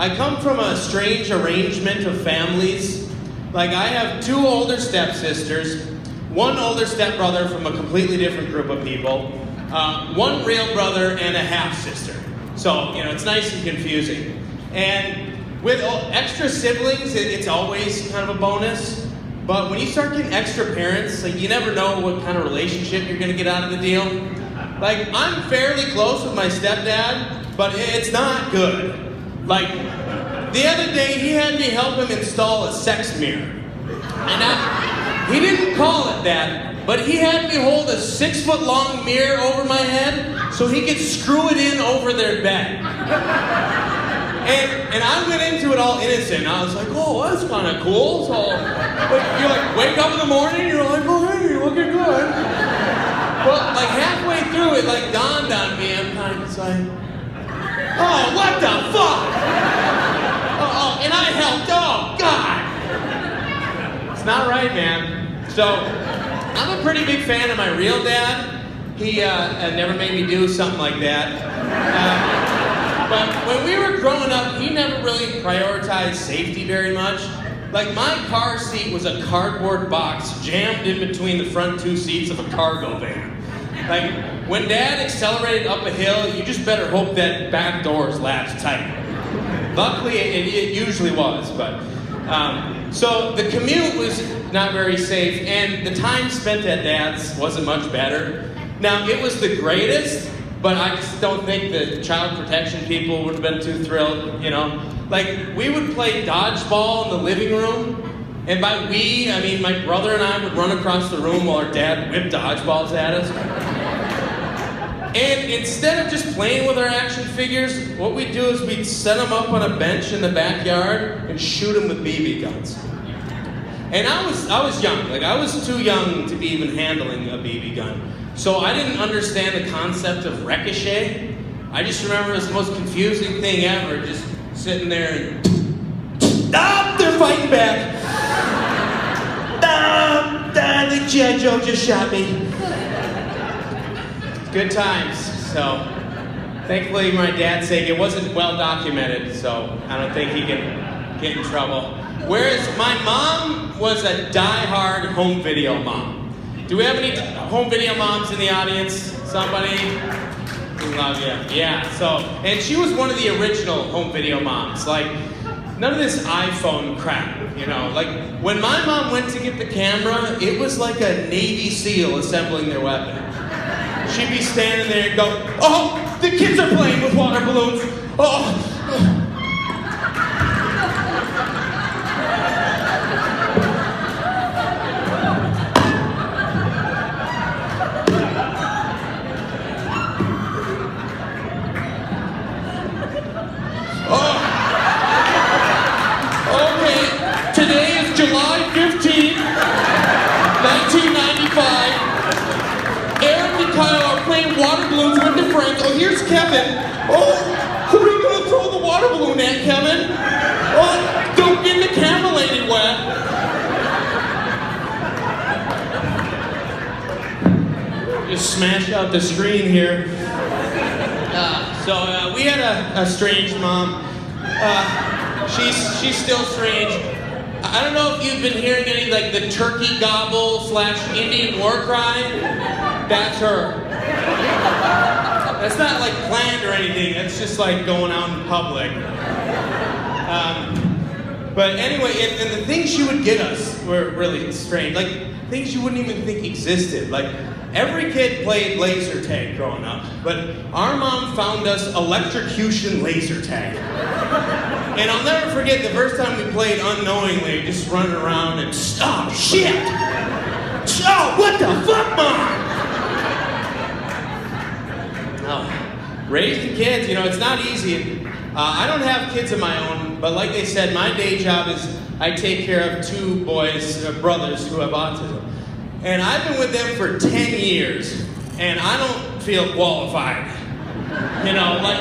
I come from a strange arrangement of families. Like, I have 2 older stepsisters, 1 older stepbrother from a completely different group of people, 1 real brother, and a half-sister. So, it's nice and confusing. And with extra siblings, it's always kind of a bonus. But when you start getting extra parents, like, you never know what kind of relationship you're going to get out of the deal. Like, I'm fairly close with my stepdad, but it's not good. Like, the other day, he had me help him install a sex mirror. And he didn't call it that, but he had me hold a 6-foot-long mirror over my head so he could screw it in over their bed. And I went into it all innocent. I was like, oh, that's kind of cool. So, but you like wake up in the morning, you're like, oh, hey, you're looking good. But like halfway through it, like dawned on me, I'm kind of just like, oh, what the fuck? Oh, and I helped. Oh, God. It's not right, man. So, I'm a pretty big fan of my real dad. He never made me do something like that. But when we were growing up, he never really prioritized safety very much. Like, my car seat was a cardboard box jammed in between the front 2 seats of a cargo van. Like, when Dad accelerated up a hill, you just better hope that back door is latched tight. Luckily, it usually was, but... so the commute was not very safe, and the time spent at Dad's wasn't much better. Now, it was the greatest, but I just don't think the child protection people would have been too thrilled, Like, we would play dodgeball in the living room, and by we, I mean my brother and I would run across the room while our dad whipped dodgeballs at us. And instead of just playing with our action figures, what we'd do is we'd set them up on a bench in the backyard and shoot them with BB guns. And I was young. Like, I was too young to be even handling a BB gun. So I didn't understand the concept of ricochet. I just remember it was the most confusing thing ever, just sitting there and... they're fighting back! The G.I. Joe just shot me. Good times. So, thankfully, for my dad's sake, it wasn't well documented, so I don't think he can get in trouble. Whereas my mom was a die-hard home video mom. Do we have any home video moms in the audience? Somebody? We love you. Yeah, so, and she was one of the original home video moms. Like, none of this iPhone crap, Like, when my mom went to get the camera, it was like a Navy SEAL assembling their weapon. She'd be standing there and go, oh, the kids are playing with water balloons. Oh. July 15th, 1995. Eric and Kyle are playing water balloons with their friends. Oh, here's Kevin. Oh, who are you going to throw the water balloon at, Kevin? Oh, don't get the camera lady wet. Just smashed out the screen here. So we had a strange mom. She's still strange. I don't know if you've been hearing any, like, the turkey gobble / Indian war cry. That's her. That's not, like, planned or anything. That's just, like, going out in public. But anyway, and the things she would get us were really strange. Like, things you wouldn't even think existed. Like, every kid played laser tag growing up, but our mom found us electrocution laser tag. And I'll never forget the first time we played unknowingly, just running around and, oh, shit! Oh, what the fuck, Mom? Oh, raising kids, it's not easy. I don't have kids of my own, but like they said, my day job is I take care of 2 boys, brothers who have autism. And I've been with them for 10 years, and I don't feel qualified. Like,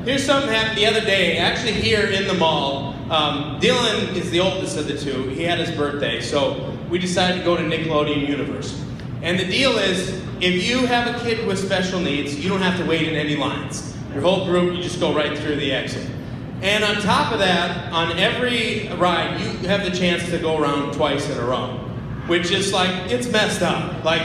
here's something happened the other day, actually here in the mall. Dylan is the oldest of the 2. He had his birthday, so we decided to go to Nickelodeon Universe. And the deal is, if you have a kid with special needs, you don't have to wait in any lines. Your whole group, you just go right through the exit. And on top of that, on every ride, you have the chance to go around twice in a row, which is like, it's messed up. Like,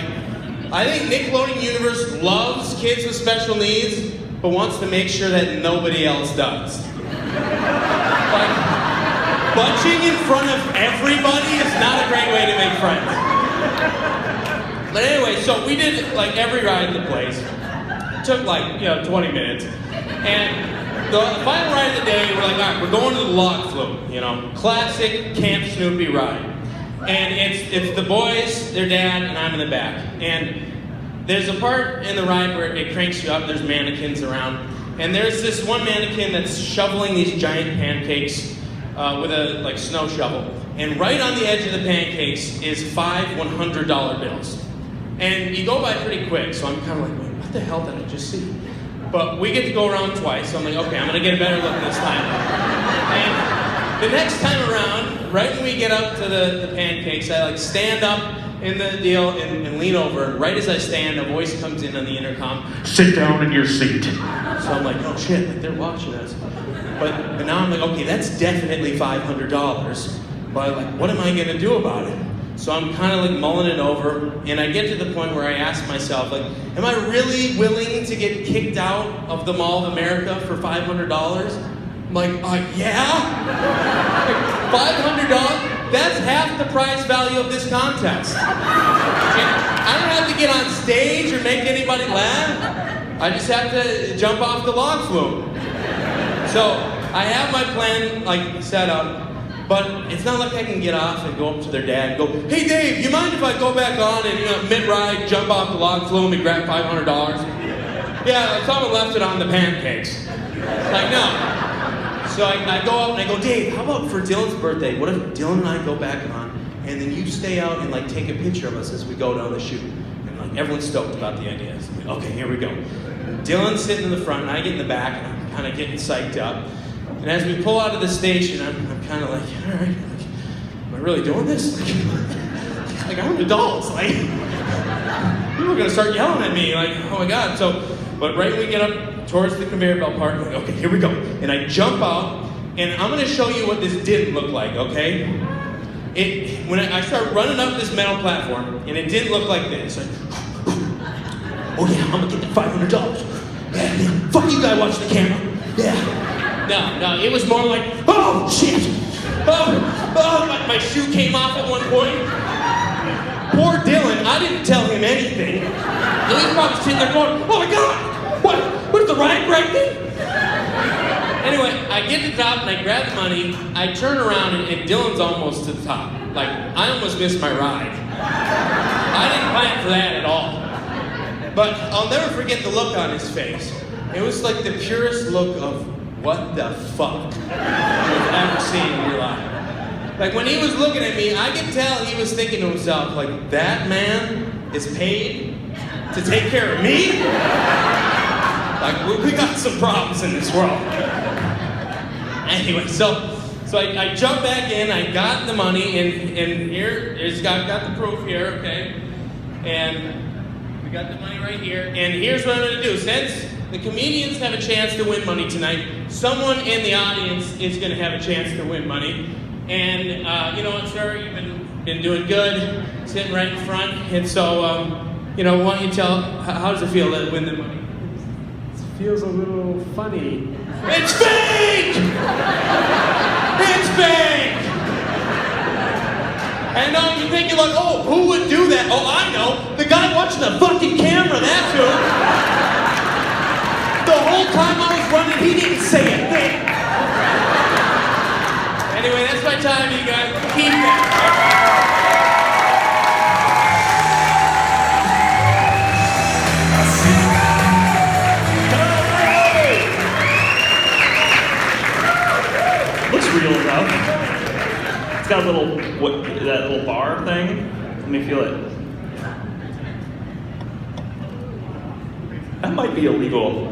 I think Nickelodeon Universe loves kids with special needs, but wants to make sure that nobody else does. Like, bunching in front of everybody is not a great way to make friends. But anyway, so we did like every ride in the place. It took like, 20 minutes. And the final ride of the day, we're like, all right, we're going to the log flume, classic Camp Snoopy ride. And it's the boys, their dad, and I'm in the back. And there's a part in the ride where it cranks you up, there's mannequins around. And there's this one mannequin that's shoveling these giant pancakes with a snow shovel. And right on the edge of the pancakes is 5 $100 bills. And you go by pretty quick, so I'm kind of like, wait, what the hell did I just see? But we get to go around twice, so I'm like, okay, I'm gonna get a better look this time. And the next time around, right when we get up to the pancakes, I stand up in the deal and lean over. Right as I stand, a voice comes in on the intercom, "Sit down in your seat." So I'm like, oh shit, they're watching us. But now I'm like, okay, that's definitely $500. But what am I gonna do about it? So I'm kind of mulling it over, and I get to the point where I ask myself, am I really willing to get kicked out of the Mall of America for $500? I'm like, yeah? $500? That's half the price value of this contest. I don't have to get on stage or make anybody laugh. I just have to jump off the log flume. So I have my plan set up. But it's not like I can get off and go up to their dad and go, "Hey Dave, you mind if I go back on and mid-ride, jump off the log flume and grab $500? Yeah, someone left it on the pancakes." No. So I go up and I go, "Dave, how about for Dylan's birthday, what if Dylan and I go back on and then you stay out and take a picture of us as we go down the chute?" And everyone's stoked about the idea. So I'm like, okay, here we go. Dylan's sitting in the front and I get in the back and I'm kind of getting psyched up. And as we pull out of the station, I'm kind of like, all right, am I really doing this? I'm an adult. People are going to start yelling at me, oh my God. But right when we get up towards the conveyor belt part, I'm like, okay, here we go. And I jump out, and I'm going to show you what this didn't look like, okay? When I start running up this metal platform, and it didn't look like this. Oh yeah, I'm going to get that $500. Yeah, fuck you guys, watch the camera. Yeah. No, it was more like, oh shit! Oh, my shoe came off at one point. Poor Dylan, I didn't tell him anything. He's probably sitting there going, oh my God! What is the ride break me? Anyway, I get to the top and I grab the money, I turn around and Dylan's almost to the top. I almost missed my ride. I didn't plan for that at all. But I'll never forget the look on his face. It was the purest look of, what the fuck you've ever seen in your life. When he was looking at me, I could tell he was thinking to himself, that man is paid to take care of me? We got some problems in this world. Anyway, so I jumped back in, I got the money, and here, I've got the proof here, okay? And we got the money right here, and here's what I'm gonna do. Since the comedians have a chance to win money tonight, someone in the audience is going to have a chance to win money. And you know what, sir? You've been doing good, sitting right in front. And so, why don't you tell, how does it feel to win the money? It feels a little funny. It's fake! It's fake! And you think you're oh, who would do that? Oh, I know. The guy watching the fucking camera, that's who. The whole time I was running, he didn't say a thing. Anyway, that's my time, you guys. Keep it. Looks real enough. It's got a that little bar thing. Let me feel it. That might be illegal.